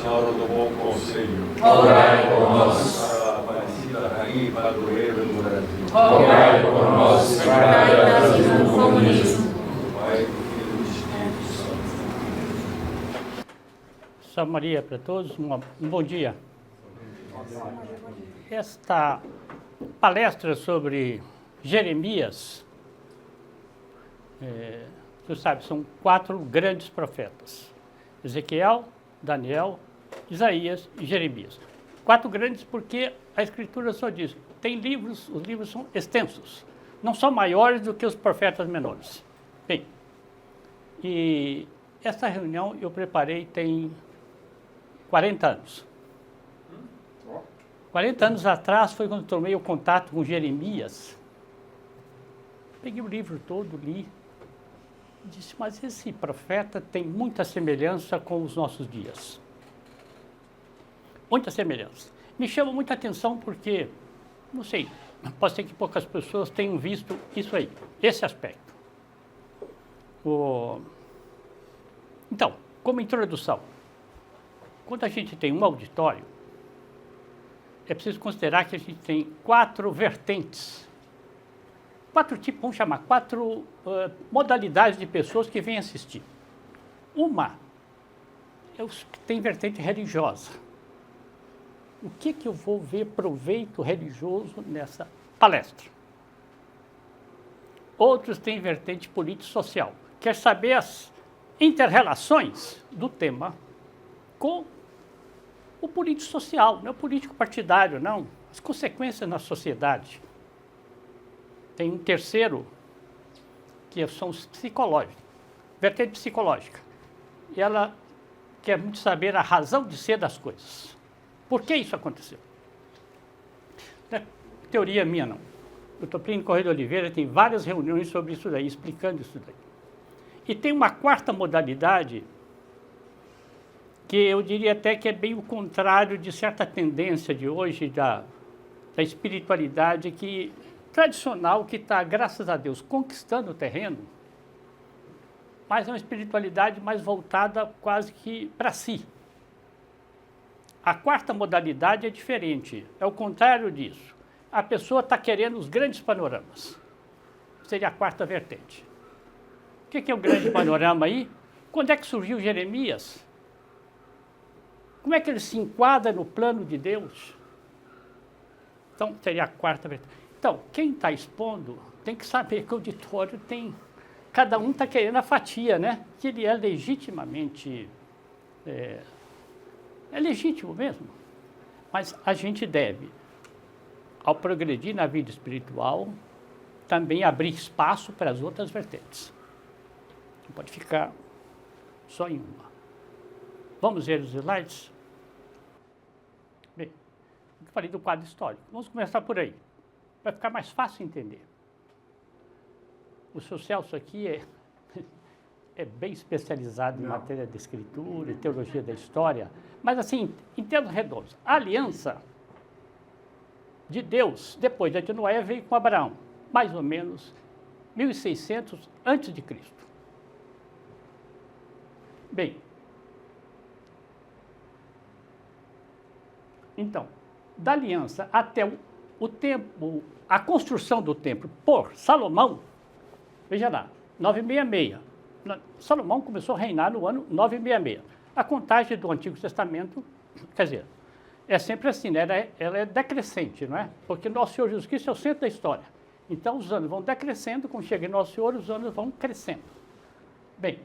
Senhora do Bom Conselho, rogai por nós. para a Aparecida Rainha e Padroeira do Brasil, Rogai por nós, Sacrai Brasil do comunismo. do Pai, do Filho e do Espírito Santo. Salve Maria para todos, um bom dia. Esta palestra sobre Jeremias, você sabe, são 4 grandes profetas: Ezequiel, Daniel, Isaías e Jeremias. 4 grandes porque a Escritura só diz, tem livros, os livros são extensos, não são maiores do que os profetas menores. Bem, e essa reunião eu preparei tem 40 anos. 40 anos atrás foi quando tomei o contato com Jeremias. Peguei o livro todo, li. Disse, mas esse profeta tem muita semelhança com os nossos dias. Muita semelhança. Me chama muita atenção porque, não sei, pode ser que poucas pessoas tenham visto isso aí, esse aspecto. Então, como introdução, quando a gente tem um auditório, é preciso considerar que a gente tem 4 vertentes, 4 tipos, vamos chamar, 4 modalidades de pessoas que vêm assistir. Uma é os que têm vertente religiosa. O que eu vou ver proveito religioso nessa palestra? Outros têm vertente político-social. Quer saber as inter-relações do tema com o político social, não é o político partidário, não. As consequências na sociedade. Tem um terceiro, que são os psicológicos, vertente psicológica. E ela quer muito saber a razão de ser das coisas. Por que isso aconteceu? Não é teoria minha, não. O Dr. Plínio Corrêa de Oliveira tem várias reuniões sobre isso daí, explicando isso daí. E tem uma 4ª modalidade, que eu diria até que é bem o contrário de certa tendência de hoje, da espiritualidade tradicional, que está, graças a Deus, conquistando o terreno, mas é uma espiritualidade mais voltada quase que para si. A 4ª modalidade é diferente, é o contrário disso. A pessoa está querendo os grandes panoramas. Seria a 4ª vertente. O que é o grande panorama aí? Quando é que surgiu Jeremias? Como é que ele se enquadra no plano de Deus? Então, seria a 4ª vertente. Então, quem está expondo tem que saber que o auditório tem... Cada um está querendo a fatia, né? Que ele é legitimamente... É legítimo mesmo. Mas a gente deve, ao progredir na vida espiritual, também abrir espaço para as outras vertentes. Não pode ficar só em uma. Vamos ver os slides? Bem, eu falei do quadro histórico. Vamos começar por aí. Vai ficar mais fácil entender. O seu Celso aqui é bem especializado em matéria de escritura e teologia da história, mas assim, em termos redondos, a aliança de Deus, depois de Noé, veio com Abraão, mais ou menos 1600 a.C. Bem, então, da aliança até o tempo, a construção do templo por Salomão, veja lá, 966. Salomão começou a reinar no ano 966. A contagem do Antigo Testamento, quer dizer, é sempre assim, né? Ela é decrescente, não é? Porque Nosso Senhor Jesus Cristo é o centro da história. Então, os anos vão decrescendo, quando chega em Nosso Senhor, os anos vão crescendo. Bem,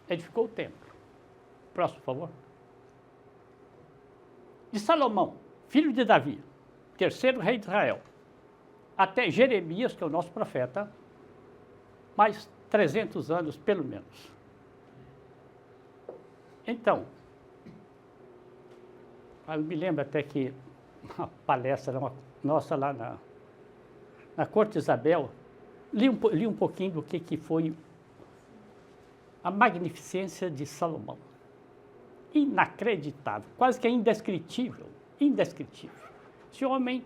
edificou o templo. Próximo, por favor. De Salomão, filho de Davi, terceiro rei de Israel, até Jeremias, que é o nosso profeta, mais 300 anos, pelo menos. Então, eu me lembro até que uma palestra nossa lá na Corte Isabel, li um pouquinho do que foi a magnificência de Salomão. Inacreditável, quase que é indescritível, indescritível. Esse homem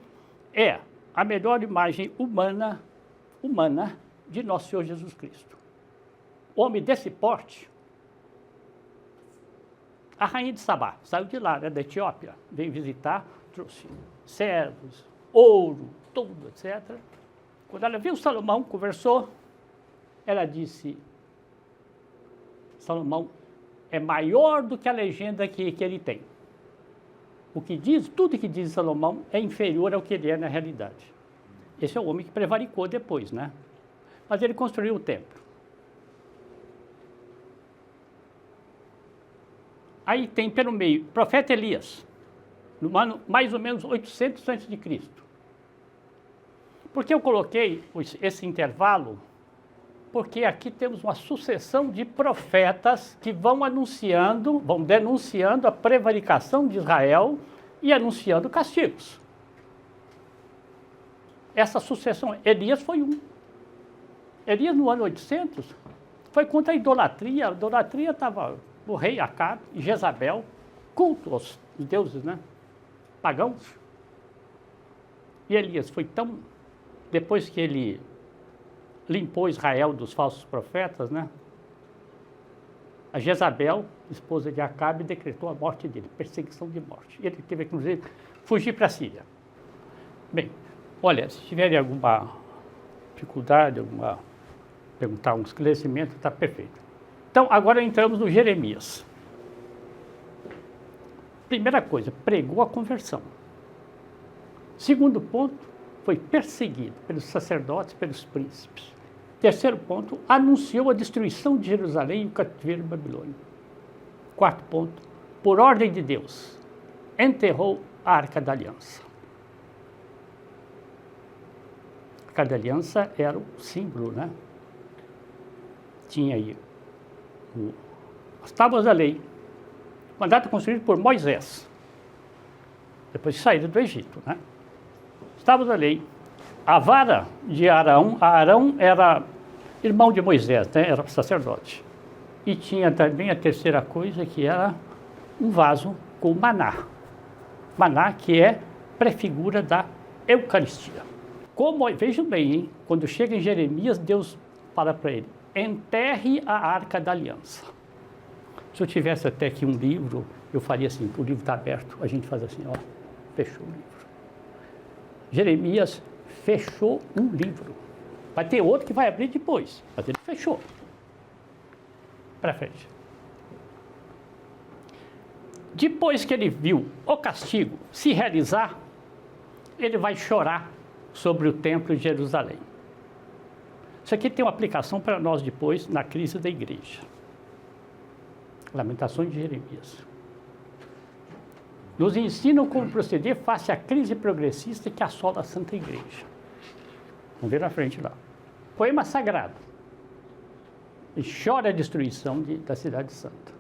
é a melhor imagem humana de Nosso Senhor Jesus Cristo. Homem desse porte, A rainha de Sabá saiu de lá, né, da Etiópia, veio visitar, trouxe servos, ouro, tudo, etc. Quando ela viu Salomão, conversou, ela disse, Salomão é maior do que a legenda que ele tem. O que diz, tudo que diz Salomão é inferior ao que ele é na realidade. Esse é o homem que prevaricou depois, né? Mas ele construiu o templo. Aí tem pelo meio, profeta Elias, no ano mais ou menos 800 a.C. Por que eu coloquei esse intervalo? Porque aqui temos uma sucessão de profetas que vão anunciando, vão denunciando a prevaricação de Israel e anunciando castigos. Essa sucessão, Elias foi um. Elias, no ano 800, foi contra a idolatria. A idolatria estava o rei Acabe e Jezabel, culto aos deuses, né, pagãos. E Elias foi tão... Depois que ele limpou Israel dos falsos profetas, né, a Jezabel, esposa de Acabe, decretou a morte dele, perseguição de morte. Ele teve que, inclusive, fugir para a Síria. Bem, olha, se tiverem alguma dificuldade, perguntar um esclarecimento, está perfeito. Então, agora entramos no Jeremias. Primeira coisa, pregou a conversão. Segundo ponto, foi perseguido pelos sacerdotes, pelos príncipes. Terceiro ponto, anunciou a destruição de Jerusalém e o cativeiro babilônico. Quarto ponto, por ordem de Deus, enterrou a Arca da Aliança. A Arca da Aliança era o símbolo, né? Tinha aí as tábuas da lei, mandato construído por Moisés, depois de saída do Egito, né? As tábuas da lei, a vara de Arão, Arão era irmão de Moisés, né? Era sacerdote. E tinha também a terceira coisa, que era um vaso com maná. Maná, que é prefigura da Eucaristia. Como, vejam bem, hein? Quando chega em Jeremias, Deus fala para ele, enterre a Arca da Aliança. Se eu tivesse até aqui um livro, eu faria assim, o livro está aberto, a gente faz assim, ó, fechou o livro. Jeremias fechou um livro. Vai ter outro que vai abrir depois, mas ele fechou. Para frente. Depois que ele viu o castigo se realizar, ele vai chorar sobre o templo de Jerusalém. Isso aqui tem uma aplicação para nós depois na crise da igreja. Lamentações de Jeremias. Nos ensinam como proceder face à crise progressista que assola a Santa Igreja. Vamos ver na frente lá. Poema sagrado. E chora a destruição da cidade santa.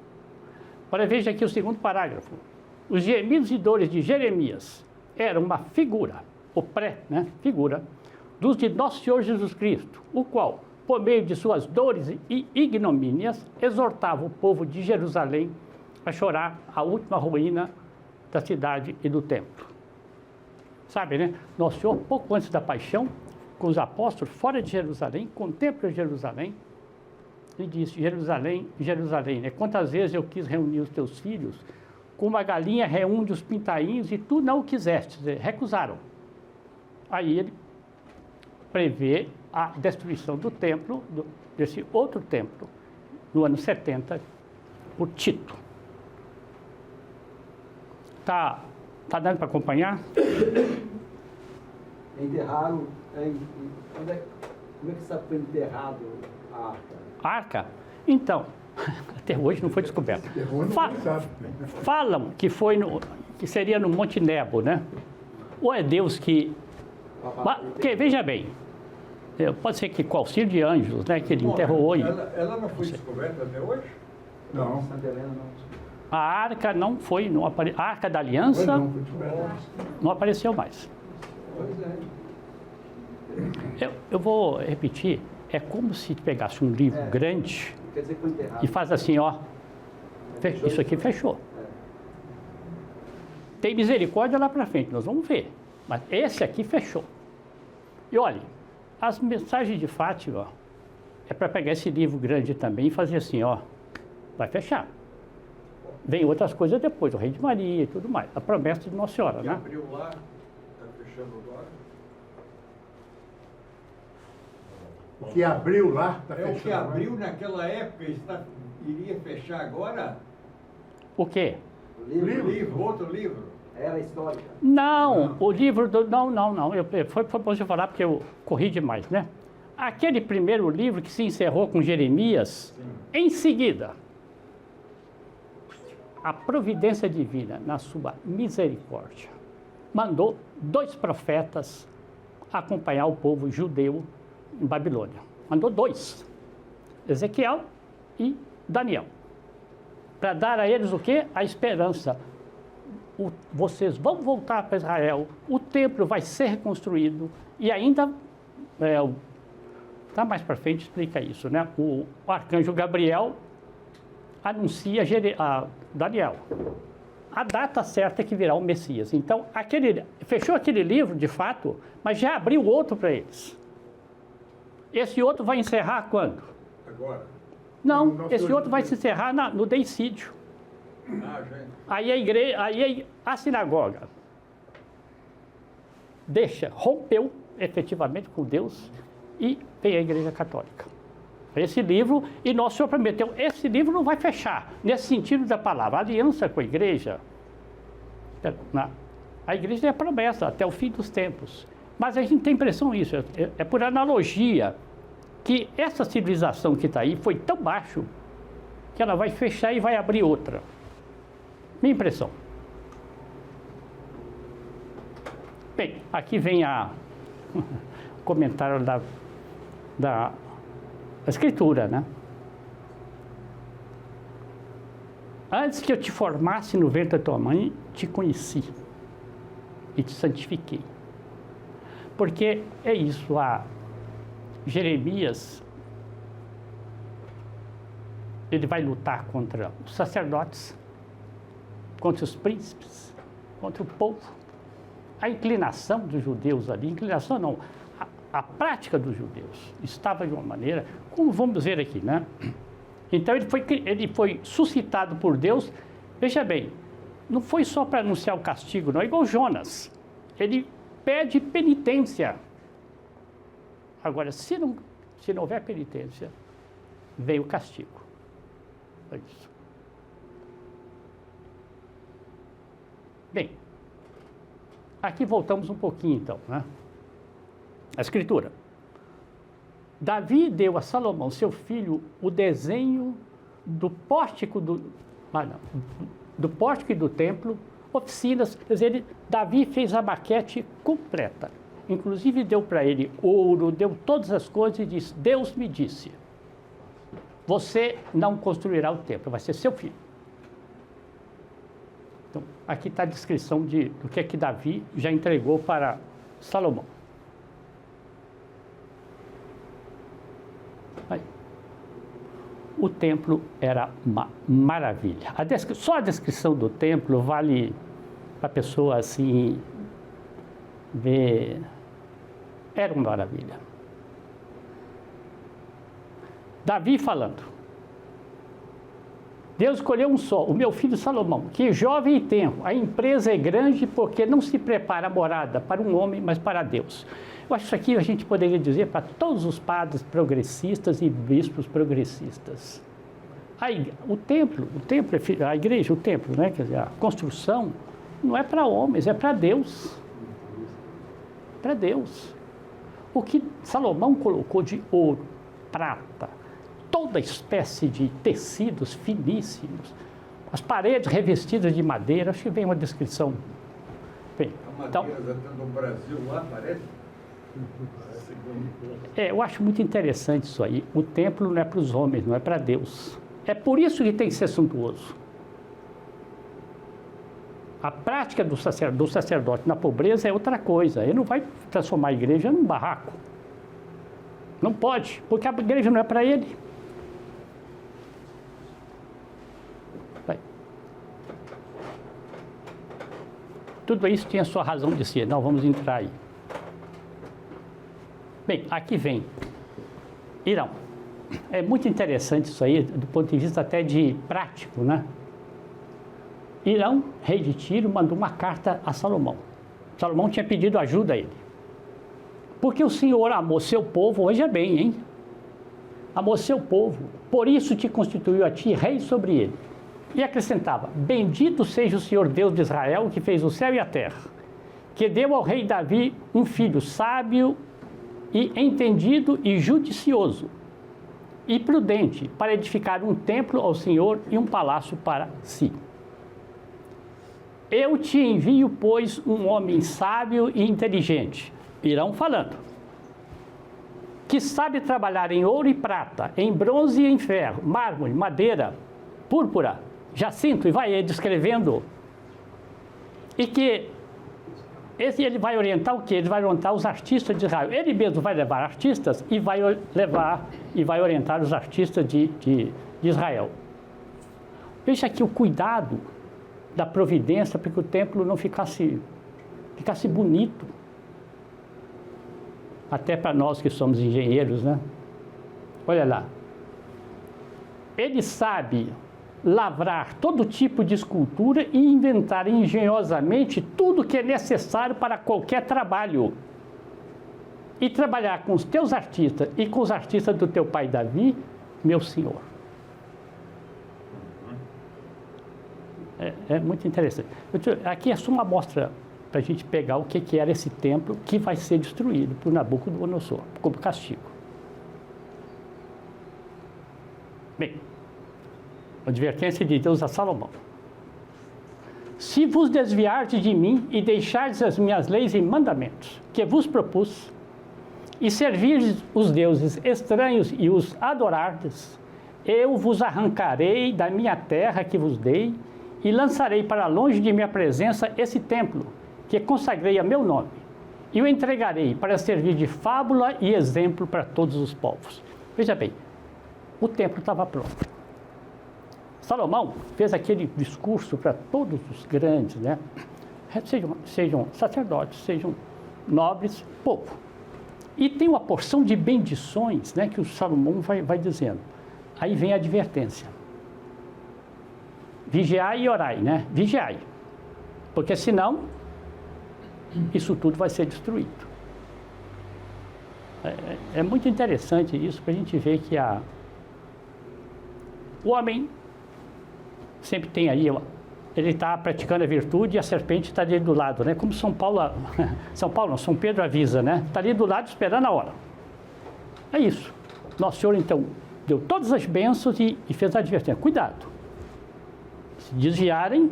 Agora veja aqui o segundo parágrafo. Os gemidos e dores de Jeremias eram uma figura, figura, dos de nosso Senhor Jesus Cristo, o qual, por meio de suas dores e ignomínias, exortava o povo de Jerusalém a chorar a última ruína da cidade e do templo. Sabe, né? Nosso Senhor, pouco antes da paixão, com os apóstolos, fora de Jerusalém, com o templo de Jerusalém, ele disse, Jerusalém, Jerusalém, né? Quantas vezes eu quis reunir os teus filhos, como uma galinha reúne os pintainhos e tu não o quiseste, recusaram. Aí ele prevê a destruição do templo, desse outro templo, no ano 70, por Tito. Tá dando para acompanhar? Enterraram, como é que sabe que foi enterrado a arca? A arca? Então, até hoje não foi descoberto. Falam que seria no Monte Nebo, né? Ou é Deus que... Porque, veja bem, pode ser que com auxílio de anjos, né, que ele enterrou. Ela não foi descoberta até hoje? Não. Santa Helena não. A arca não foi, a Arca da Aliança não apareceu mais. Pois é. Eu vou repetir, é como se pegasse um livro grande Quer dizer que foi enterrado. e faz assim, ó, isso aqui fechou. Tem misericórdia lá para frente, nós vamos ver. Mas esse aqui fechou. E olha, as mensagens de Fátima, ó, é para pegar esse livro grande também e fazer assim, ó, vai fechar. vem outras coisas depois, o Rei de Maria e tudo mais. A promessa de Nossa Senhora, Que né? abriu lá, está fechando agora. O que abriu lá está É fechando. o que abriu naquela época, iria fechar agora? O quê? Outro livro. Era histórica. Não, o livro do... Não. Foi bom você falar porque eu corri demais, né? Aquele primeiro livro que se encerrou com Jeremias, em seguida, a providência divina, na sua misericórdia, mandou 2 profetas acompanhar o povo judeu em Babilônia. Mandou 2, Ezequiel e Daniel, para dar a eles o quê? A esperança. Vocês vão voltar para Israel, o templo vai ser reconstruído e ainda, tá mais para frente explica isso, né? O arcanjo Gabriel anuncia a Daniel a data certa que virá o Messias. Então, fechou aquele livro, de fato, mas já abriu outro para eles. Esse outro vai encerrar quando? Agora. Não, esse outro vai se encerrar no deicídio. Gente. Aí a igreja, a sinagoga rompeu efetivamente com Deus e veio a Igreja Católica. Esse livro, e Nosso Senhor prometeu, esse livro não vai fechar, nesse sentido da palavra, a aliança com a igreja. A igreja é a promessa até o fim dos tempos. Mas a gente tem impressão isso, é por analogia, que essa civilização que está aí foi tão baixo que ela vai fechar e vai abrir outra. Minha impressão. Bem, aqui vem o comentário da Escritura, né? Antes que eu te formasse no ventre da tua mãe, te conheci e te santifiquei. Porque é isso, Jeremias, ele vai lutar contra os sacerdotes, contra os príncipes, contra o povo. A inclinação dos judeus ali, inclinação não, a prática dos judeus estava de uma maneira, como vamos ver aqui, né? Então ele foi suscitado por Deus, veja bem, não foi só para anunciar o castigo, não, é igual Jonas. Ele pede penitência. Agora, se não houver penitência, vem o castigo. É isso. Bem, aqui voltamos um pouquinho então, né? A Escritura. Davi deu a Salomão, seu filho, o desenho do pórtico do pórtico e do templo, oficinas, quer dizer, Davi fez a maquete completa. Inclusive deu para ele ouro, deu todas as coisas e disse, Deus me disse, você não construirá o templo, vai ser seu filho. Então, aqui está a descrição do que é que Davi já entregou para Salomão. Aí. O templo era uma maravilha. Só a descrição do templo vale para a pessoa assim ver. Era uma maravilha. Davi falando. Deus escolheu um só, o meu filho Salomão, que é jovem e tenro. A empresa é grande porque não se prepara a morada para um homem, mas para Deus. Eu acho que isso aqui a gente poderia dizer para todos os padres progressistas e bispos progressistas. O templo, a igreja, o templo, né? Quer dizer, a construção não é para homens, é para Deus. Para Deus. O que Salomão colocou de ouro, prata, toda espécie de tecidos finíssimos, as paredes revestidas de madeira, acho que vem uma descrição. Bem, A madeira do Brasil lá, parece? Eu acho muito interessante isso aí. O templo não é para os homens, não é para Deus. É por isso que tem que ser suntuoso. A prática do sacerdote na pobreza é outra coisa. Ele não vai transformar a igreja num barraco. Não pode, porque a igreja não é para ele. Tudo isso tinha sua razão de ser. Não, vamos entrar aí. Bem, aqui vem Irão. É muito interessante isso aí, do ponto de vista até de prático, né? Irão, rei de Tiro, mandou uma carta a Salomão. Salomão tinha pedido ajuda a ele. Porque o Senhor amou seu povo, veja bem, hein? Amou seu povo, por isso te constituiu a ti rei sobre ele. E acrescentava, bendito seja o Senhor Deus de Israel, que fez o céu e a terra, que deu ao rei Davi um filho sábio e entendido e judicioso, e prudente, para edificar um templo ao Senhor e um palácio para si. Eu te envio, pois, um homem sábio e inteligente, Irão falando, que sabe trabalhar em ouro e prata, em bronze e em ferro, mármore, madeira, púrpura, jacinto, e vai descrevendo. E que ele vai orientar o quê? Ele vai orientar os artistas de Israel. Ele mesmo vai levar artistas e vai orientar os artistas de Israel. Veja aqui o cuidado da providência para que o templo não ficasse bonito. Até para nós que somos engenheiros, né? Olha lá. Ele sabe lavrar todo tipo de escultura e inventar engenhosamente tudo que é necessário para qualquer trabalho. E trabalhar com os teus artistas e com os artistas do teu pai Davi, meu senhor. É muito interessante. Aqui é só uma amostra para a gente pegar o que era esse templo que vai ser destruído por Nabucodonosor, como castigo. Bem, a advertência de Deus a Salomão. Se vos desviardes de mim e deixardes as minhas leis e mandamentos, que vos propus, e servirdes os deuses estranhos e os adorardes, eu vos arrancarei da minha terra que vos dei, e lançarei para longe de minha presença esse templo, que consagrei a meu nome, e o entregarei para servir de fábula e exemplo para todos os povos. Veja bem, o templo estava pronto. Salomão fez aquele discurso para todos os grandes, né? Sejam sacerdotes, sejam nobres, povo. E tem uma porção de bendições, né, que o Salomão vai dizendo. Aí vem a advertência. Vigiai e orai, né? Vigiai. Porque senão, isso tudo vai ser destruído. É muito interessante isso, para a gente ver que o homem sempre tem aí, ele está praticando a virtude e a serpente está ali do lado, né? Como São Pedro avisa, né? Está ali do lado esperando a hora. É isso. Nosso Senhor, então, deu todas as bênçãos e fez a advertência. Cuidado. Se desviarem,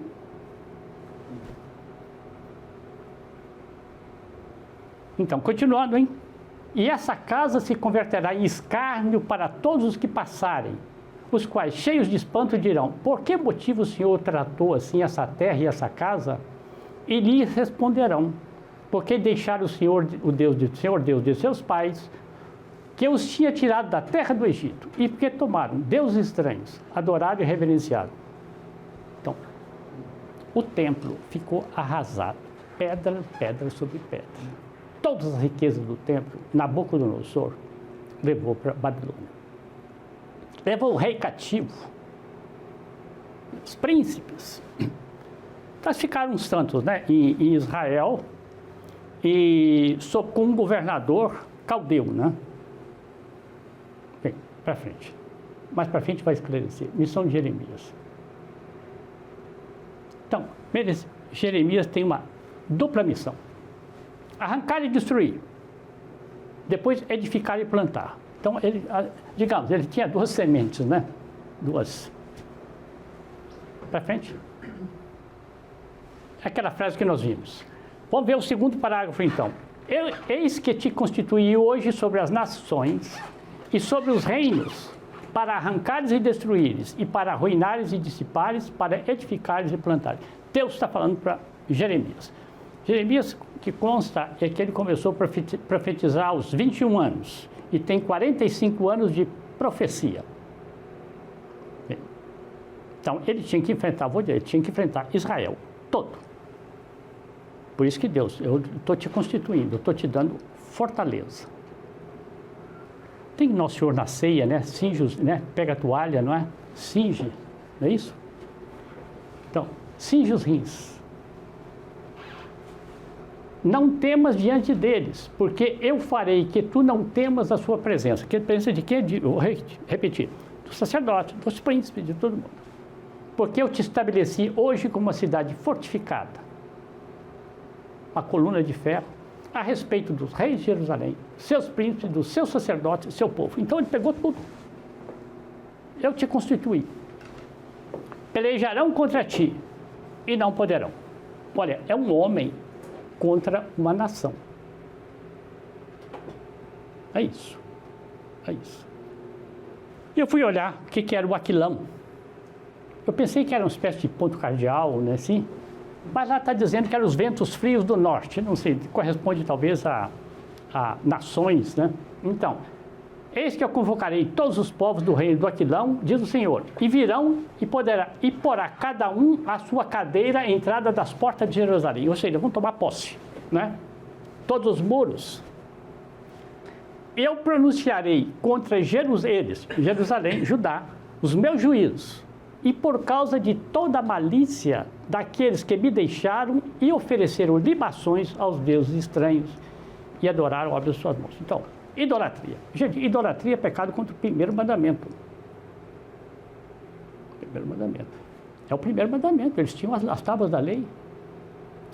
então, continuando, hein? E essa casa se converterá em escárnio para todos os que passarem, os quais, cheios de espanto, dirão, por que motivo o Senhor tratou assim essa terra e essa casa? E lhes responderão, porque deixaram o Senhor Deus de seus pais, que os tinha tirado da terra do Egito, e porque tomaram deuses estranhos, adoraram e reverenciaram. Então, o templo ficou arrasado, pedra sobre pedra. Todas as riquezas do templo, Nabucodonosor levou para Babilônia. Levou o rei cativo, os príncipes. Mas ficaram uns tantos, né, em Israel, e com um governador caldeu, né? Bem, para frente. Mais para frente vai esclarecer. Missão de Jeremias. Então, Jeremias tem uma dupla missão. Arrancar e destruir. Depois edificar e plantar. Então, ele tinha duas sementes, né? Duas. Para frente. Aquela frase que nós vimos. Vamos ver o segundo parágrafo, então. Eis que te constituí hoje sobre as nações e sobre os reinos, para arrancares e destruíres, e para arruinares e dissipares, para edificares e plantares. Deus está falando para Jeremias. Jeremias, que consta, é que ele começou a profetizar aos 21 anos e tem 45 anos de profecia. Bem, então, ele tinha que enfrentar Israel todo. Por isso que Deus, eu estou te constituindo, eu estou te dando fortaleza. Tem Nosso Senhor na ceia, né? Cinge, né? Pega a toalha, não é? Cinge, não é isso? Então, cinge os rins. Não temas diante deles, porque eu farei que tu não temas a sua presença. Que presença de quem? Vou repetir. Do sacerdote, dos príncipes, de todo mundo. Porque eu te estabeleci hoje como uma cidade fortificada, uma coluna de ferro, a respeito dos reis de Jerusalém, seus príncipes, dos seus sacerdotes, seu povo. Então ele pegou tudo. Eu te constituí. Pelejarão contra ti e não poderão. Olha, é um homem contra uma nação. É isso. É isso. E eu fui olhar o que era o Aquilão. Eu pensei que era uma espécie de ponto cardeal, né, assim. Mas lá está dizendo que eram os ventos frios do norte. Não sei, corresponde talvez a nações, né? Então, eis que eu convocarei todos os povos do reino do Aquilão, diz o Senhor, e virão e porá cada um a sua cadeira à entrada das portas de Jerusalém. Ou seja, vão tomar posse, né? Todos os muros. Eu pronunciarei contra Jerusalém, Judá, os meus juízos, e por causa de toda a malícia daqueles que me deixaram e ofereceram libações aos deuses estranhos e adoraram a obra de suas mãos. Então, idolatria. Gente, idolatria é pecado contra o primeiro mandamento. Primeiro mandamento. É o primeiro mandamento. Eles tinham as tábuas da lei.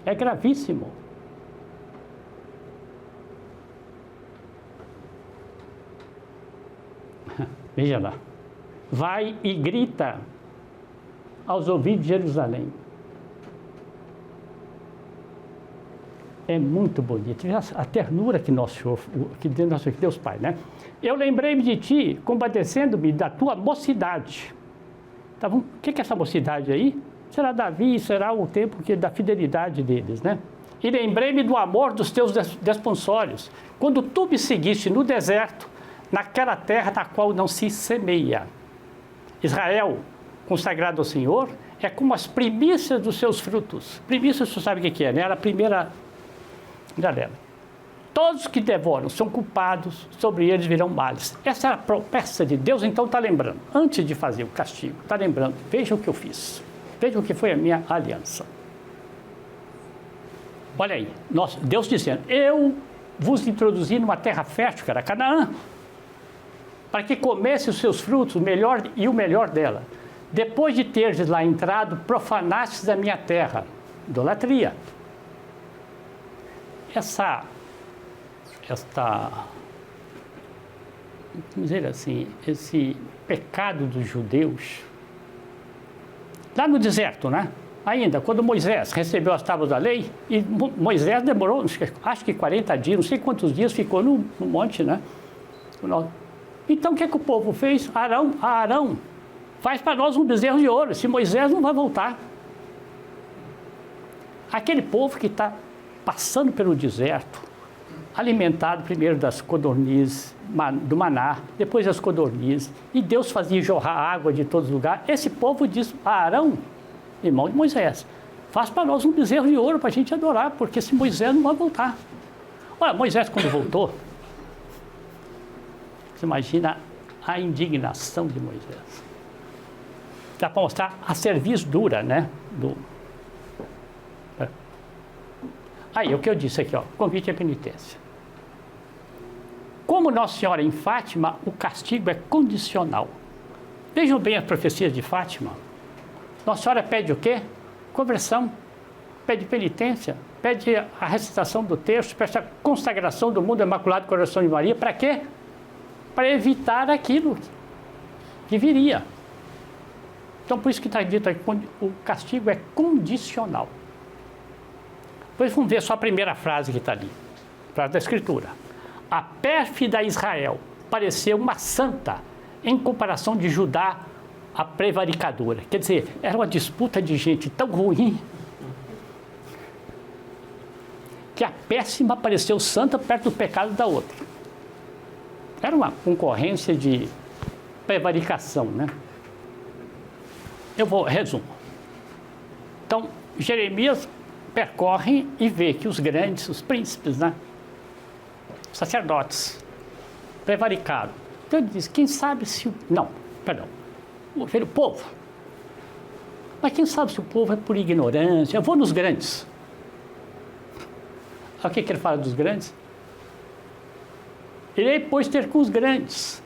É gravíssimo. Veja lá. Vai e grita aos ouvidos de Jerusalém. É muito bonito. A ternura que Deus Pai, né? Eu lembrei-me de ti, compadecendo-me da tua mocidade. Tá bom? O que é essa mocidade aí? Será Davi, será o tempo da fidelidade deles, né? E lembrei-me do amor dos teus desponsórios, quando tu me seguiste no deserto, naquela terra na qual não se semeia. Israel, consagrado ao Senhor, é como as primícias dos seus frutos. Primícias, você sabe o que é, né? Era a primeira galera. Todos que devoram são culpados, sobre eles virão males. Essa é a promessa de Deus, então está lembrando. Antes de fazer o castigo, está lembrando. Veja o que eu fiz. Veja o que foi a minha aliança. Olha aí, Deus dizendo, eu vos introduzi numa terra fértil, que era Canaã, para que comesse os seus frutos, o melhor e o melhor dela. Depois de teres lá entrado, profanastes a minha terra. Idolatria. Vamos dizer assim, esse pecado dos judeus, lá no deserto, né? Ainda, quando Moisés recebeu as tábuas da lei, e Moisés demorou, acho que 40 dias, não sei quantos dias ficou no monte, né? Então, o que o povo fez? Arão, faz para nós um bezerro de ouro, se Moisés não vai voltar. Aquele povo que está passando pelo deserto, alimentado primeiro das codornizes, do maná, depois das codornizes, e Deus fazia jorrar água de todos os lugares. Esse povo diz a Arão, irmão de Moisés, faz para nós um bezerro de ouro para a gente adorar, porque se Moisés não vai voltar. Olha, Moisés quando voltou, você imagina a indignação de Moisés. Dá para mostrar a cerviz dura, né? Aí, o que eu disse aqui, ó, convite à penitência. Como Nossa Senhora em Fátima, o castigo é condicional. Vejam bem as profecias de Fátima. Nossa Senhora pede o quê? Conversão, pede penitência, pede a recitação do texto, pede a consagração do mundo imaculado do coração de Maria. Para quê? Para evitar aquilo que viria. Então, por isso que está dito aqui, o castigo é condicional. Depois vamos ver só a primeira frase que está ali, frase da Escritura. A pérfida Israel pareceu uma santa em comparação de Judá, a prevaricadora. Quer dizer, era uma disputa de gente tão ruim que a péssima pareceu santa perto do pecado da outra. Era uma concorrência de prevaricação, né? Eu vou, resumo. Então, Jeremias percorre e vê que os grandes, os príncipes, né? Sacerdotes, prevaricaram. Então ele diz, quem sabe se o... Não, perdão. O povo. Mas quem sabe se o povo é por ignorância? Eu vou nos grandes. Olha o que ele fala dos grandes. Irei, pois, ter com os grandes.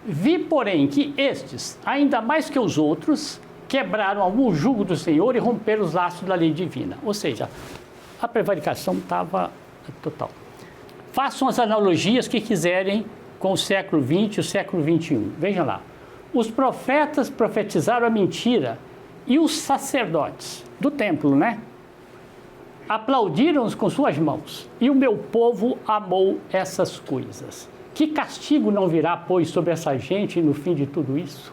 Vi, porém, que estes, ainda mais que os outros, quebraram algum jugo do Senhor e romperam os laços da lei divina. Ou seja, a prevaricação estava total. Façam as analogias que quiserem com o século XX e o século XXI. Vejam lá. Os profetas profetizaram a mentira e os sacerdotes do templo, né? Aplaudiram-os com suas mãos, e o meu povo amou essas coisas. Que castigo não virá, pois, sobre essa gente no fim de tudo isso?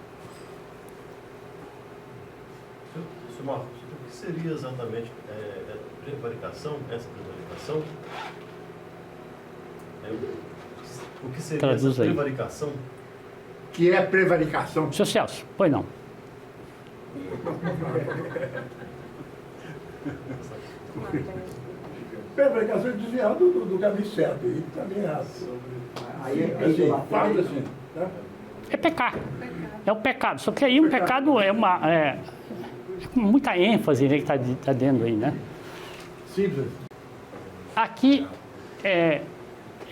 Sr. Marcos, o que seria exatamente prevaricação, essa prevaricação? O que seria Traduz essa aí. prevaricação? Que é prevaricação. Seu Celso, pois não. Prevaricação é desviar do caminho certo. E também errado. Aí é Assim, lá fala atrás, assim, né? É pecar. É o pecado. Só que aí o pecado é uma... É muita ênfase, né, que está dentro aí, né? Simples. Aqui é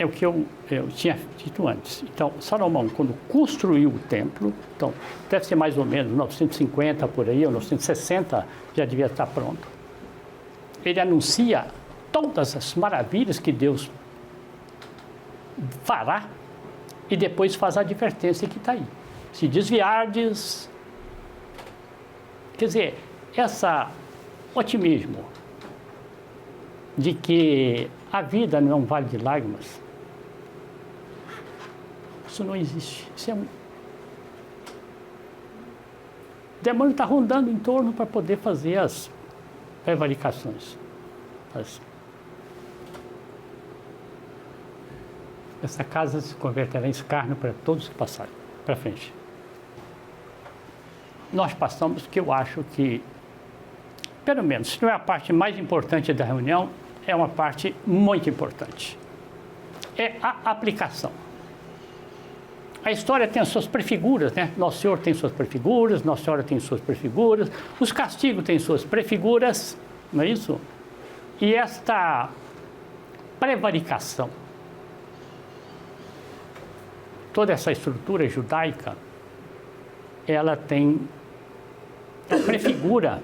o que eu tinha dito antes. Então, Salomão, quando construiu o templo, então, deve ser mais ou menos 950 por aí, ou 960, já devia estar pronto. Ele anuncia todas as maravilhas que Deus fará e depois faz a advertência que está aí. Se desviardes... Quer dizer, esse otimismo de que a vida não é um vale de lágrimas, isso não existe. Isso é um... O demônio está rondando em torno para poder fazer as prevaricações. Essa casa se converterá em escárnio para todos que passarem para frente. Nós passamos que eu acho que, pelo menos, se não é a parte mais importante da reunião, é uma parte muito importante. É a aplicação. A história tem as suas prefiguras, né? Nosso Senhor tem suas prefiguras, Nossa Senhora tem suas prefiguras, os castigos têm suas prefiguras, não é isso? E esta prevaricação, toda essa estrutura judaica, ela tem a prefigura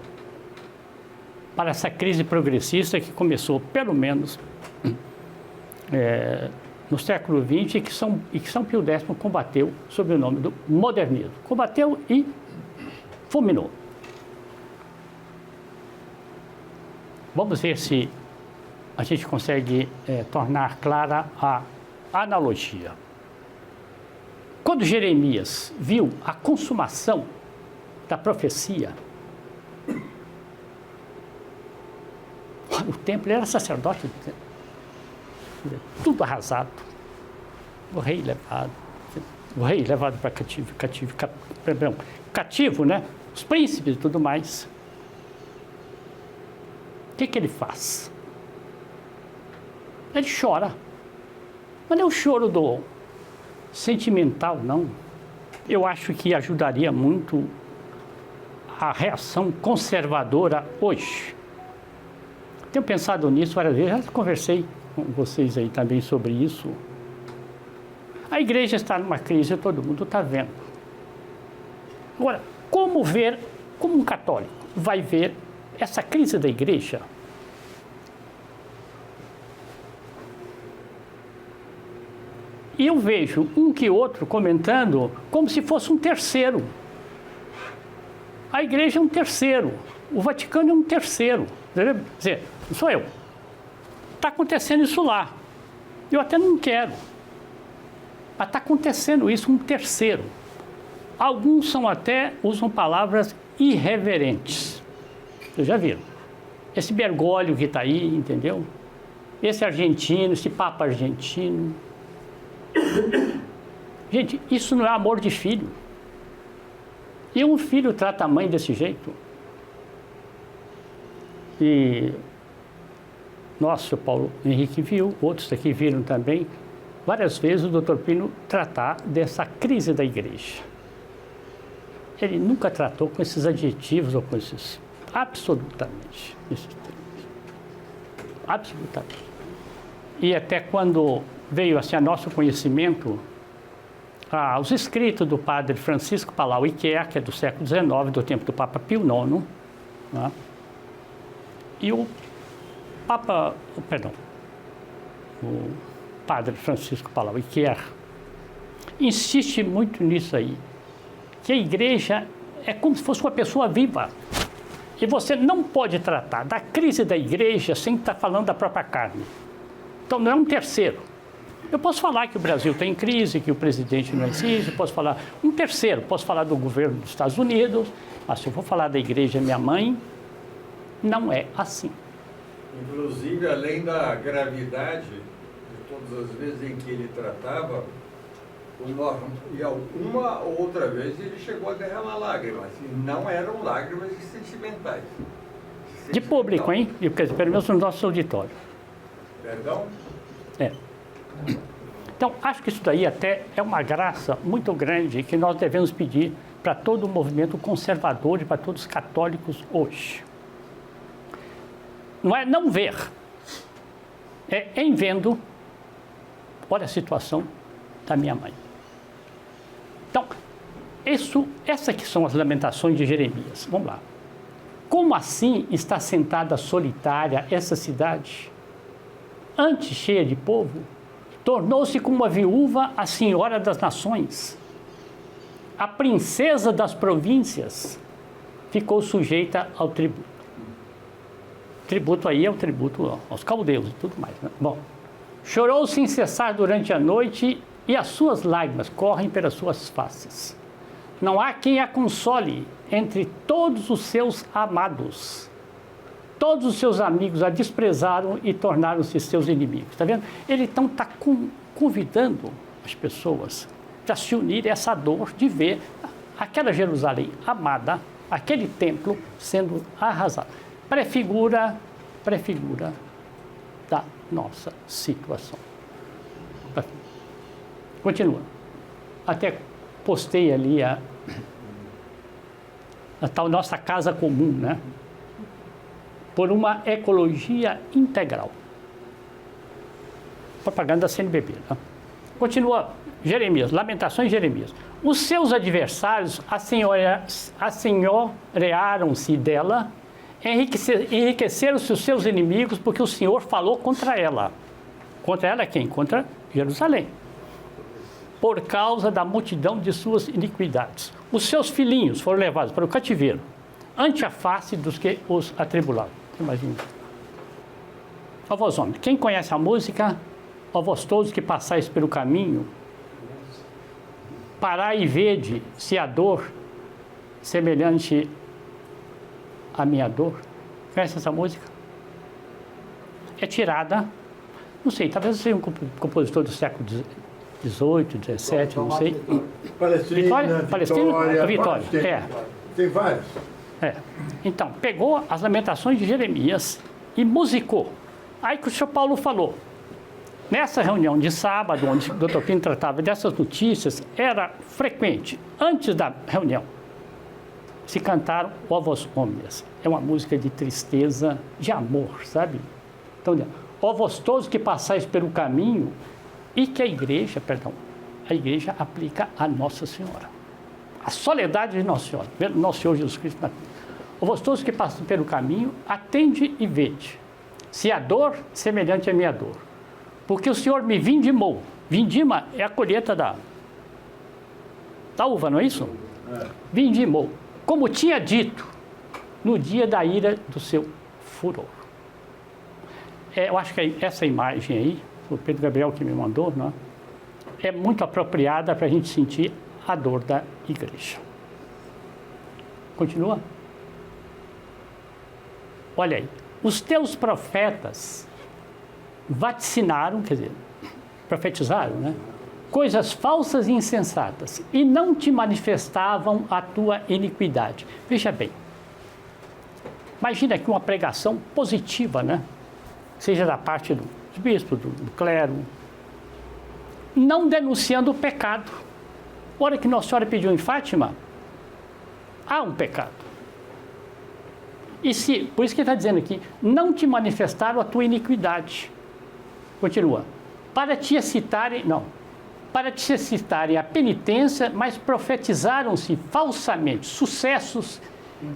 para essa crise progressista que começou, pelo menos, no século XX e que São Pio X combateu sob o nome do modernismo. Combateu e fulminou. Vamos ver se a gente consegue tornar clara a analogia. Quando Jeremias viu a consumação da profecia, o templo, ele era sacerdote do templo. Tudo arrasado. O rei levado para cativo, né? Os príncipes e tudo mais. O que ele faz? Ele chora. Mas não é o choro do sentimental, não. Eu acho que ajudaria muito a reação conservadora hoje. Tenho pensado nisso várias vezes, já conversei com vocês aí também sobre isso. A igreja está numa crise, todo mundo está vendo. Agora, como um católico vai ver essa crise da igreja? E eu vejo um que outro comentando como se fosse um terceiro. A igreja é um terceiro, o Vaticano é um terceiro. Quer dizer, não sou eu. Está acontecendo isso lá. Eu até não quero. Mas está acontecendo isso, um terceiro. Alguns usam palavras irreverentes. Vocês já viram? Esse Bergoglio que está aí, entendeu? Esse argentino, esse Papa argentino. Gente, isso não é amor de filho. E um filho trata a mãe desse jeito. E nosso Paulo Henrique viu, outros aqui viram também, várias vezes o Dr. Pino tratar dessa crise da igreja. ele nunca tratou com esses adjetivos ou com esses... Absolutamente. Esses termos. Absolutamente. E até quando veio assim, a nosso conhecimento, os escritos do padre Francisco Palau Iquer, que é do século XIX, do tempo do Papa Pio IX, né? E o padre Francisco Palau Iquer insiste muito nisso aí, que a igreja é como se fosse uma pessoa viva. E você não pode tratar da crise da igreja sem estar falando da própria carne. Então não é um terceiro. Eu posso falar que o Brasil tem crise, que o presidente não existe, posso falar um terceiro, posso falar do governo dos Estados Unidos, mas se eu for falar da igreja minha mãe, não é assim. Inclusive, além da gravidade de todas as vezes em que ele tratava, e alguma ou outra vez ele chegou a derramar lágrimas, e não eram lágrimas sentimentais. De público, hein? Pelo menos no nosso auditório. Perdão? É. Então, acho que isso daí até é uma graça muito grande que nós devemos pedir para todo o movimento conservador e para todos os católicos hoje. Não é não ver, é em vendo, olha a situação da minha mãe. Então, essas aqui são as lamentações de Jeremias. Vamos lá. Como assim está sentada solitária essa cidade? Antes cheia de povo, tornou-se como uma viúva a senhora das nações. A princesa das províncias ficou sujeita ao tributo. Tributo aí é o tributo aos caldeus e tudo mais, né? Bom, chorou sem cessar durante a noite e as suas lágrimas correm pelas suas faces. Não há quem a console entre todos os seus amados. Todos os seus amigos a desprezaram e tornaram-se seus inimigos. Está vendo? Ele então está convidando as pessoas para se unir a essa dor de ver aquela Jerusalém amada, aquele templo sendo arrasado. Prefigura da nossa situação. Continua. Até postei ali a tal nossa casa comum, né? Por uma ecologia integral. Propaganda da CNBB. Né? Continua Jeremias, Lamentações de Jeremias. Os seus adversários assenhorearam-se dela, enriqueceram-se os seus inimigos, porque o Senhor falou contra ela. Contra ela quem? Contra Jerusalém. Por causa da multidão de suas iniquidades. Os seus filhinhos foram levados para o cativeiro, ante a face dos que os atribularam. Imagina. Ó vós homens, quem conhece a música, ó vós todos que passais pelo caminho, parai e vede se a dor semelhante à minha dor. Conhece essa música? É tirada, não sei, talvez seja um compositor do século XVIII, XVII, não sei. Palestina, Vitória. É. Tem vários. É. Então, pegou as lamentações de Jeremias e musicou. Aí que o senhor Paulo falou. Nessa reunião de sábado, onde o Dr. Pino tratava dessas notícias, era frequente, antes da reunião, se cantaram ó vós homens. É uma música de tristeza, de amor, sabe? Então, ó vós todos que passais pelo caminho, e que a igreja aplica a Nossa Senhora. A soledade de Nossa Senhora, Nosso Senhor Jesus Cristo na cruz. Ó vós todos que passam pelo caminho, atende e vede. Se a dor semelhante à minha dor. Porque o Senhor me vindimou. Vindima é a colheita da uva, não é isso? É. Vindimou. Como tinha dito, no dia da ira do seu furor. Eu acho que essa imagem aí, o Pedro Gabriel que me mandou, né, é muito apropriada para a gente sentir a dor da igreja. Continua? Olha aí. Os teus profetas vaticinaram, quer dizer, profetizaram, né? Coisas falsas e insensatas, e não te manifestavam a tua iniquidade. Veja bem, imagina aqui uma pregação positiva, né? Seja da parte dos bispos, do clero, não denunciando o pecado. A hora que Nossa Senhora pediu em Fátima, Há um pecado. E se, por isso que ele está dizendo aqui, não te manifestaram a tua iniquidade. Continua. Para te excitarem a penitência, mas profetizaram-se falsamente sucessos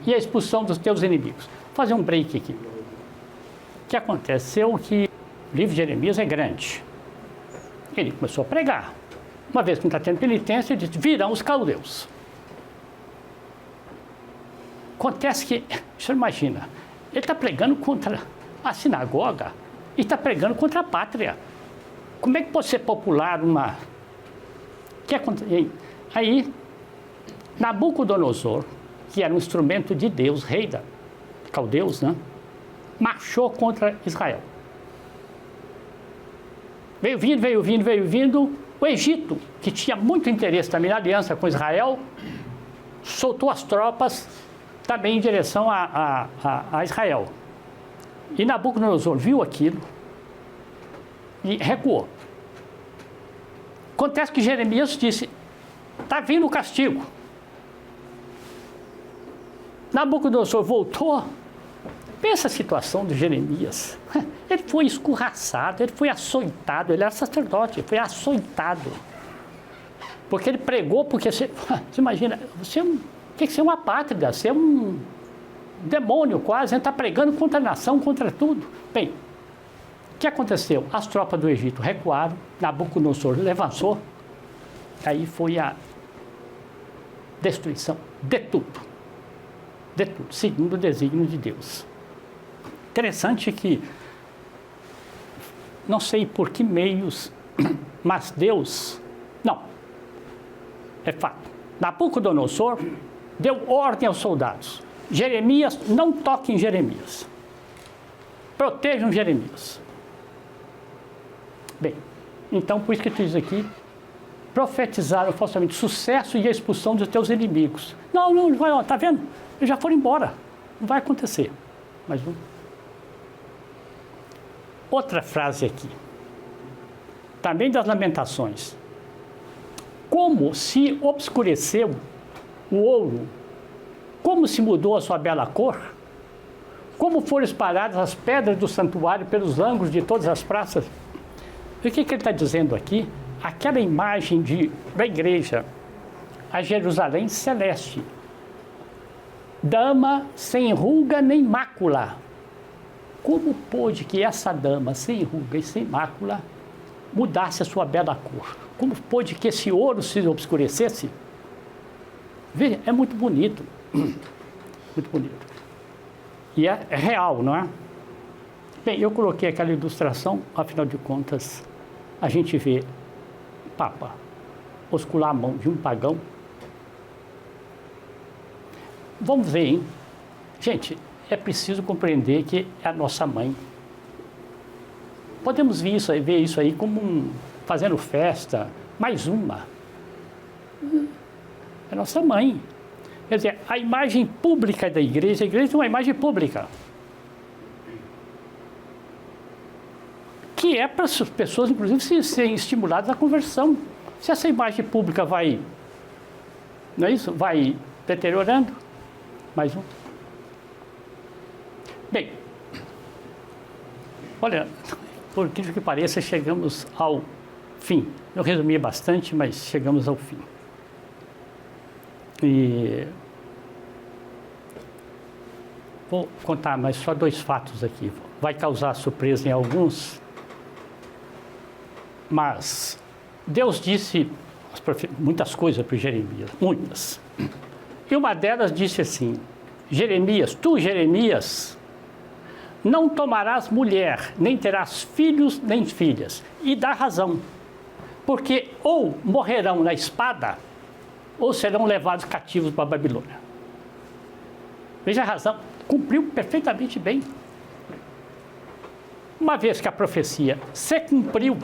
e a expulsão dos teus inimigos. Vou fazer um break aqui. O que aconteceu que o livro de Jeremias é grande. Ele começou a pregar. Uma vez que não está tendo penitência, ele disse, virão os caldeus. Acontece que, você imagina, ele está pregando contra a sinagoga e está pregando contra a pátria. Como é que pode ser popular uma... Que acontece? Aí, Nabucodonosor, que era um instrumento de Deus, rei da caldeus, né? Marchou contra Israel. Veio vindo. O Egito, que tinha muito interesse também na aliança com Israel, soltou as tropas também em direção a Israel. E Nabucodonosor viu aquilo e recuou. Acontece que Jeremias disse, está vindo o castigo. Nabucodonosor voltou. Pensa a situação de Jeremias. Ele foi escorraçado, ele foi açoitado, ele era sacerdote, ele foi açoitado. Porque ele pregou, porque você imagina, você é uma apátrida, você é um demônio quase, está pregando contra a nação, contra tudo. Bem, o que aconteceu? As tropas do Egito recuaram, Nabucodonosor levantou, aí foi a destruição de tudo, segundo o desígnio de Deus. Interessante que, não sei por que meios, mas Deus, não, é fato, Nabucodonosor deu ordem aos soldados, Jeremias, não toquem Jeremias, protejam Jeremias. Bem, então por isso que tu diz aqui, profetizaram falsamente sucesso e a expulsão dos teus inimigos. Não vai, tá vendo? Eles já foram embora, não vai acontecer. Mas outra frase aqui, também das Lamentações. Como se obscureceu o ouro, como se mudou a sua bela cor, como foram espalhadas as pedras do santuário pelos ângulos de todas as praças. E o que ele está dizendo aqui? Aquela imagem da igreja, a Jerusalém celeste, dama sem ruga nem mácula. Como pôde que essa dama sem ruga e sem mácula mudasse a sua bela cor? Como pôde que esse ouro se obscurecesse? Veja, é muito bonito. Muito bonito. E é real, não é? Bem, eu coloquei aquela ilustração, afinal de contas, a gente vê o Papa oscular a mão de um pagão. Vamos ver, hein? Gente, é preciso compreender que é a nossa mãe. Podemos ver isso aí como fazendo festa, mais uma. É a nossa mãe. Quer dizer, a imagem pública da igreja, a igreja é uma imagem pública. Que é para as pessoas, inclusive, serem estimuladas à conversão. Se essa imagem pública vai, não é isso? Vai deteriorando. Mais um. Bem, olha, por incrível que pareça, chegamos ao fim. Eu resumi bastante, mas chegamos ao fim. E vou contar mais só 2 fatos aqui. Vai causar surpresa em alguns, mas Deus disse muitas coisas para Jeremias, muitas. E uma delas disse assim, Jeremias, não tomarás mulher, nem terás filhos, nem filhas. E dá razão, porque ou morrerão na espada, ou serão levados cativos para a Babilônia. Veja a razão, cumpriu perfeitamente bem. Uma vez que a profecia se cumpriu,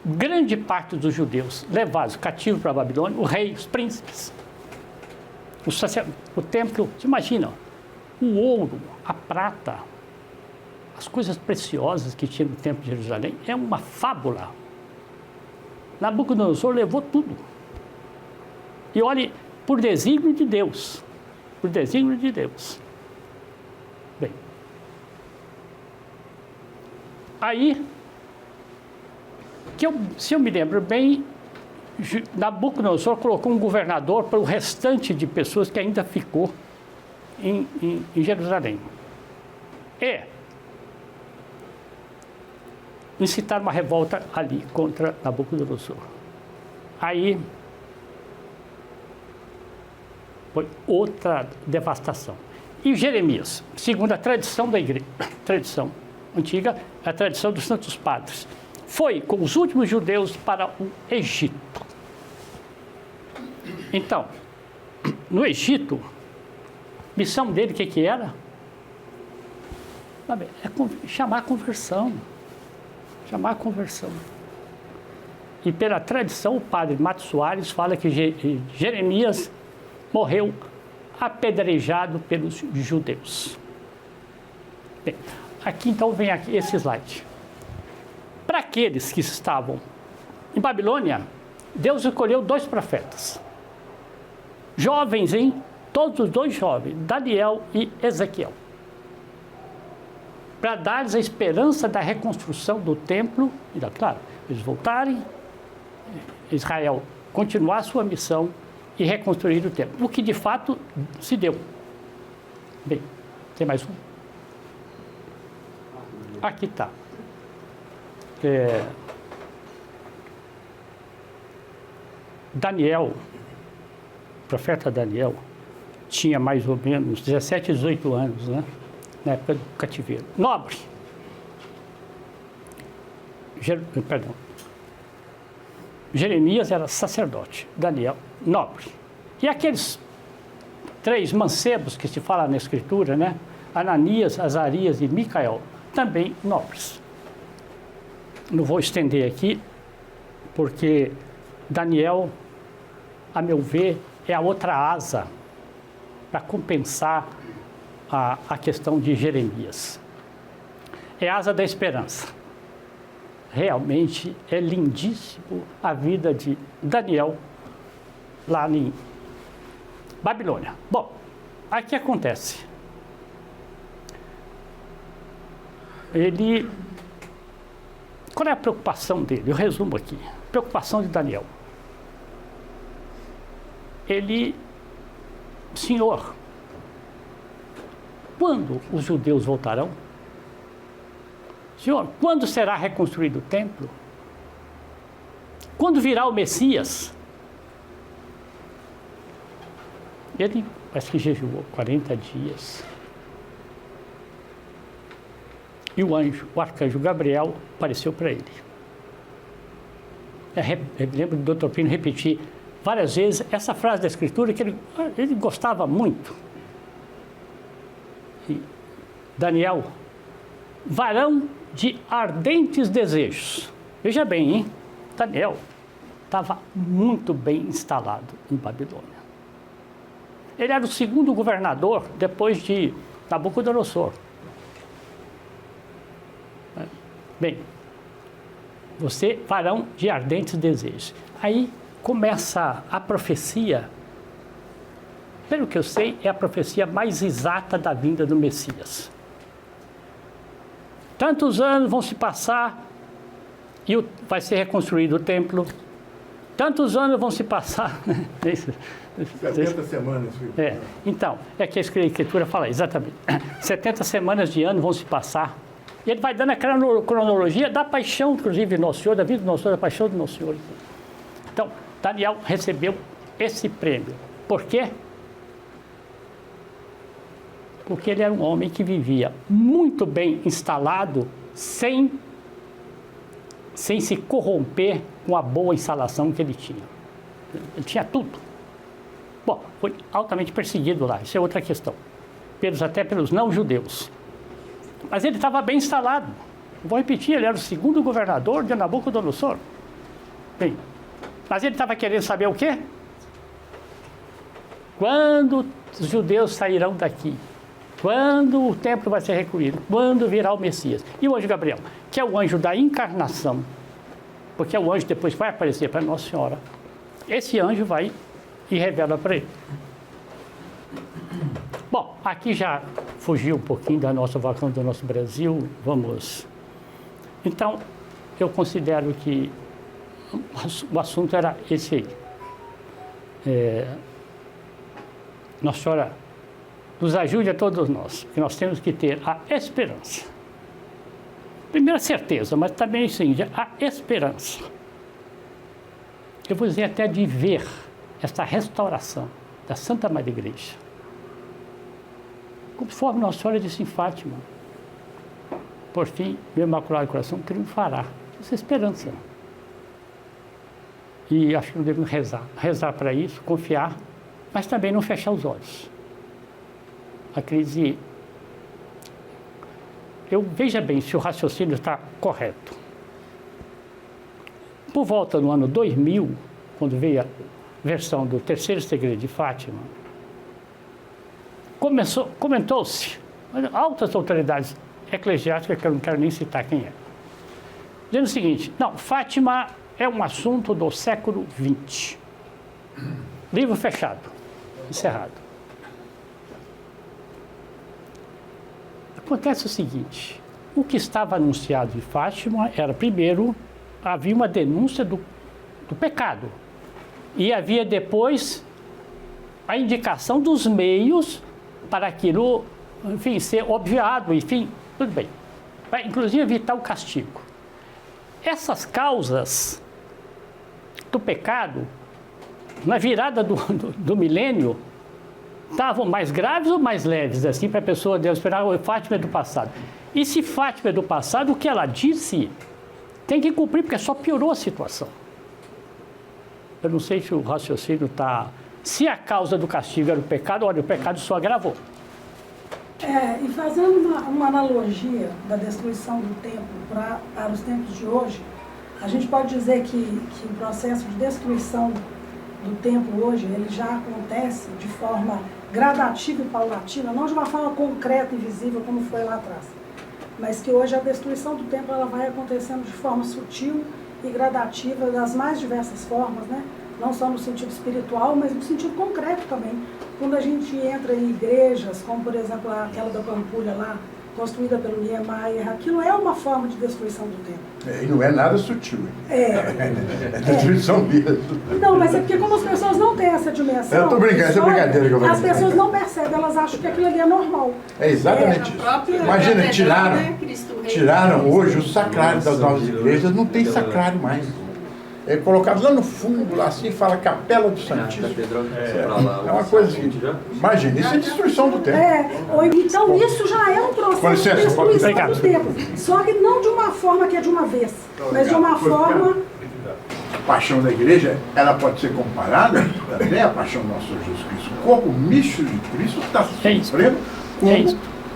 grande parte dos judeus levados cativos para a Babilônia, o rei, os príncipes, o templo, você imagina, o ouro, a prata, as coisas preciosas que tinha no templo de Jerusalém, é uma fábula. Nabucodonosor levou tudo. E olhe, por desígnio de Deus. Por desígnio de Deus. Bem, aí, se eu me lembro bem, Nabucodonosor colocou um governador para o restante de pessoas que ainda ficou em Jerusalém. Incitar uma revolta ali contra Nabucodonosor. Aí foi outra devastação. E Jeremias, segundo a tradição da igreja, tradição antiga, a tradição dos santos padres, foi com os últimos judeus para o Egito. Então, no Egito, a missão dele, o que era? É chamar a conversão. Chamar a conversão. E pela tradição, o padre Mato Soares fala que Jeremias morreu apedrejado pelos judeus. Bem, aqui então vem esse slide. Para aqueles que estavam em Babilônia, Deus escolheu 2 profetas. Jovens, hein? Todos os 2 jovens, Daniel e Ezequiel. Para dar-lhes a esperança da reconstrução do templo, e claro, eles voltarem, Israel continuar a sua missão e reconstruir o templo. O que de fato se deu. Bem, tem mais um? Aqui está. Daniel, o profeta Daniel, tinha mais ou menos 17, 18 anos, né? Na época do cativeiro. Nobre. Jeremias era sacerdote, Daniel, nobre. E aqueles 3 mancebos que se fala na Escritura, né? Ananias, Azarias e Micael, também nobres. Não vou estender aqui, porque Daniel, a meu ver, é a outra asa para compensar a questão de Jeremias. É a asa da esperança. Realmente é lindíssimo a vida de Daniel lá em Babilônia. Bom, aqui acontece. Qual é a preocupação dele? Eu resumo aqui. Preocupação de Daniel. Senhor, quando os judeus voltarão? Senhor, quando será reconstruído o templo? Quando virá o Messias? Ele parece que jejuou 40 dias. E o arcanjo Gabriel apareceu para ele. Eu lembro do Dr. Pino repetir várias vezes essa frase da Escritura que ele gostava muito. E Daniel, varão de ardentes desejos. Veja bem, hein? Daniel estava muito bem instalado em Babilônia. Ele era o 2º governador depois de Nabucodonosor. Bem, você, varão de ardentes desejos. Aí começa a profecia, pelo que eu sei, é a profecia mais exata da vinda do Messias. Tantos anos vão se passar e vai ser reconstruído o templo. Tantos anos vão se passar. 70 semanas. Então, é que a Escritura fala exatamente. 70 semanas de ano vão se passar. E ele vai dando a cronologia da paixão, inclusive, de Nosso Senhor, da vida do Nosso Senhor, da paixão do Nosso Senhor. Então, Daniel recebeu esse prêmio. Por quê? Porque ele era um homem que vivia muito bem instalado, sem se corromper com a boa instalação que ele tinha. Ele tinha tudo. Bom, foi altamente perseguido lá, isso é outra questão. Até pelos não-judeus. Mas ele estava bem instalado. Vou repetir, ele era o 2º governador de Nabucodonosor. Bem, mas ele estava querendo saber o quê? Quando os judeus sairão daqui? Quando o templo vai ser reconstruído? Quando virá o Messias? E o anjo Gabriel, que é o anjo da encarnação, porque é o anjo depois vai aparecer para Nossa Senhora. Esse anjo vai e revela para ele. Bom, aqui já fugiu um pouquinho da nossa vocação do nosso Brasil, vamos... Então, eu considero que o assunto era esse aí. Nossa Senhora nos ajude a todos nós, que nós temos que ter a esperança. Primeiro a certeza, mas também sim, a esperança. Eu vou dizer até de ver esta restauração da Santa Madre Igreja. Conforme Nossa Senhora disse em Fátima, por fim, meu Imaculado Coração triunfará. Essa é a esperança. E acho que não devemos rezar para isso, confiar, mas também não fechar os olhos. A crise... Veja bem se o raciocínio está correto. Por volta do ano 2000, quando veio a versão do Terceiro Segredo de Fátima, comentou-se, altas autoridades eclesiásticas, que eu não quero nem citar quem é, dizendo o seguinte: não, Fátima é um assunto do século XX. Livro fechado, encerrado. Acontece o seguinte: o que estava anunciado em Fátima era, primeiro, havia uma denúncia do pecado. E havia depois a indicação dos meios para aquilo, enfim, ser obviado, enfim, tudo bem. Vai, inclusive, evitar o castigo. Essas causas do pecado, na virada do milênio, estavam mais graves ou mais leves, assim, para a pessoa deve esperar. Fátima é do passado. E se Fátima é do passado, o que ela disse tem que cumprir, porque só piorou a situação. Eu não sei se o raciocínio está... Se a causa do castigo era o pecado, olha, o pecado só agravou. E fazendo uma analogia da destruição do templo para os tempos de hoje, a gente pode dizer que o processo de destruição do templo hoje, ele já acontece de forma gradativa e paulatina, não de uma forma concreta e visível como foi lá atrás, mas que hoje a destruição do templo ela vai acontecendo de forma sutil e gradativa, das mais diversas formas, né? Não só no sentido espiritual, mas no sentido concreto também. Quando a gente entra em igrejas, como por exemplo aquela da Pampulha lá, construída pelo Niemeyer, aquilo é uma forma de destruição do templo. E não é nada sutil. É destruição mesmo. Não, mas é porque como as pessoas não têm essa dimensão... Eu estou brincando, essa é brincadeira que eu vou As dizer. pessoas não percebem, elas acham que aquilo ali é normal. É exatamente isso. Imagina, tiraram hoje o sacrário das nossas igrejas, não tem sacrário mais. É colocado lá no fundo, lá assim, fala Capela do Santíssimo. É uma coisa assim. Imagina, isso é destruição do templo. Então isso já é um processo de destruição do templo. Só que não de uma forma que é de uma vez, mas de uma forma... A paixão da igreja, ela pode ser comparada também à paixão do nosso Senhor Jesus Cristo. O corpo místico de Cristo está sofrendo como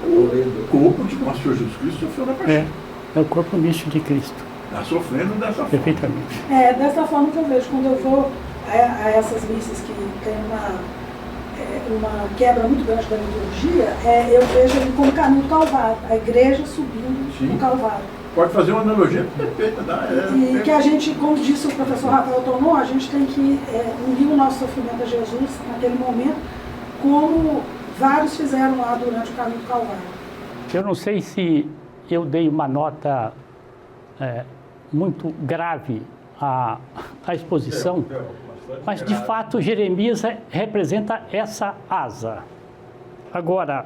o corpo de nosso Senhor Jesus Cristo sofreu na paixão. É o corpo místico de Cristo. Está sofrendo dessa forma. Perfeitamente. Dessa forma que eu vejo, quando eu vou a essas missas que tem uma quebra muito grande da liturgia, eu vejo ele como caminho do Calvário, a igreja subindo no Calvário. Pode fazer uma analogia perfeita. E que a gente, como disse o professor Rafael Tonon, a gente tem que unir o nosso sofrimento a Jesus naquele momento, como vários fizeram lá durante o caminho do Calvário. Eu não sei se eu dei uma nota muito grave à exposição, mas de fato Jeremias representa essa asa. Agora,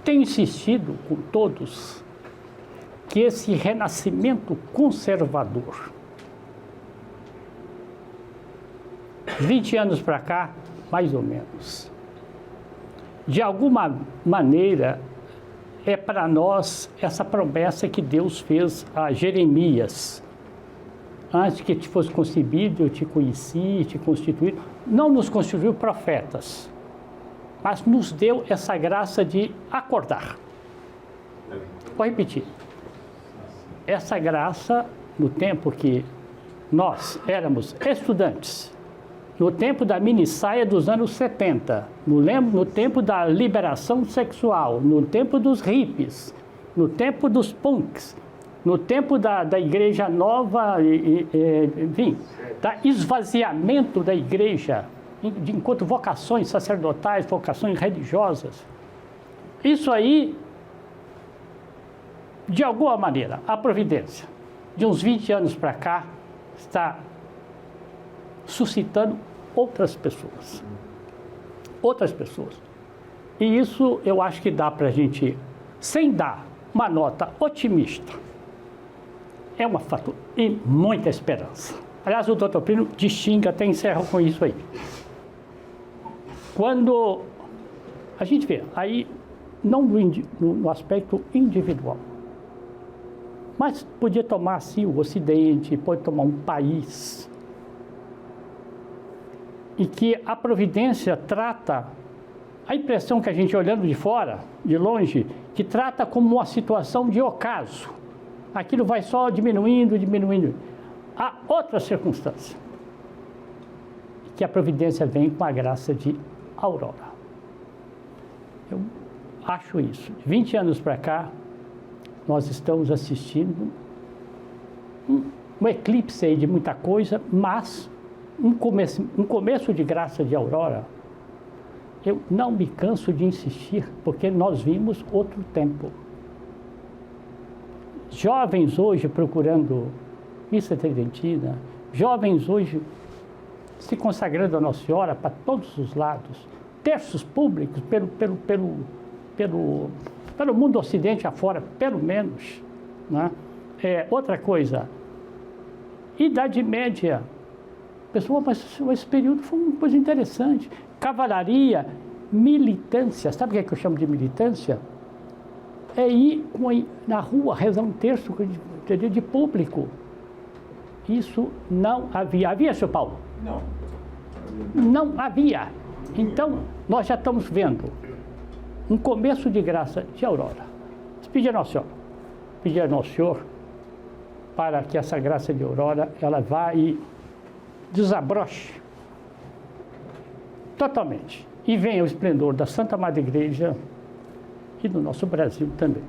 tenho insistido com todos que esse renascimento conservador, 20 anos para cá, mais ou menos, de alguma maneira é para nós essa promessa que Deus fez a Jeremias. Antes que te fosse concebido, eu te conheci, te constituí. Não nos constituiu profetas, mas nos deu essa graça de acordar. Vou repetir. Essa graça, no tempo que nós éramos estudantes, no tempo da minissaia dos anos 70, no tempo da liberação sexual, no tempo dos hippies, no tempo dos punks, no tempo da igreja nova, enfim, da esvaziamento da igreja enquanto vocações sacerdotais, vocações religiosas. Isso aí, de alguma maneira, a providência, de uns 20 anos para cá, está suscitando outras pessoas. Outras pessoas. E isso eu acho que dá para a gente, sem dar uma nota otimista, é uma fatura e muita esperança. Aliás, o doutor Plínio distingue, até encerra com isso aí. Quando a gente vê, aí, não no aspecto individual, mas podia tomar assim o Ocidente, pode tomar um país, e que a providência trata, a impressão que a gente olhando de fora, de longe, que trata como uma situação de ocaso. Aquilo vai só diminuindo, diminuindo. Há outra circunstância, que a providência vem com a graça de aurora. Eu acho isso. De 20 anos para cá, nós estamos assistindo um eclipse aí de muita coisa, mas um começo de graça de aurora. Eu não me canso de insistir, porque nós vimos outro tempo. Jovens hoje procurando missa tridentina, jovens hoje se consagrando a Nossa Senhora para todos os lados, terços públicos pelo mundo ocidente afora, pelo menos. Né? Outra coisa, Idade Média. Pessoal, mas esse período foi uma coisa interessante. Cavalaria, militância. Sabe o que eu chamo de militância? É ir na rua, rezar um terço de público. Isso não havia. Havia, senhor Paulo? Não. Não havia. Então, nós já estamos vendo um começo de graça de aurora. Pedir ao Nosso Senhor, pedir ao Nosso Senhor para que essa graça de aurora, ela vá e desabroche totalmente. E venha o esplendor da Santa Madre Igreja e do nosso Brasil também.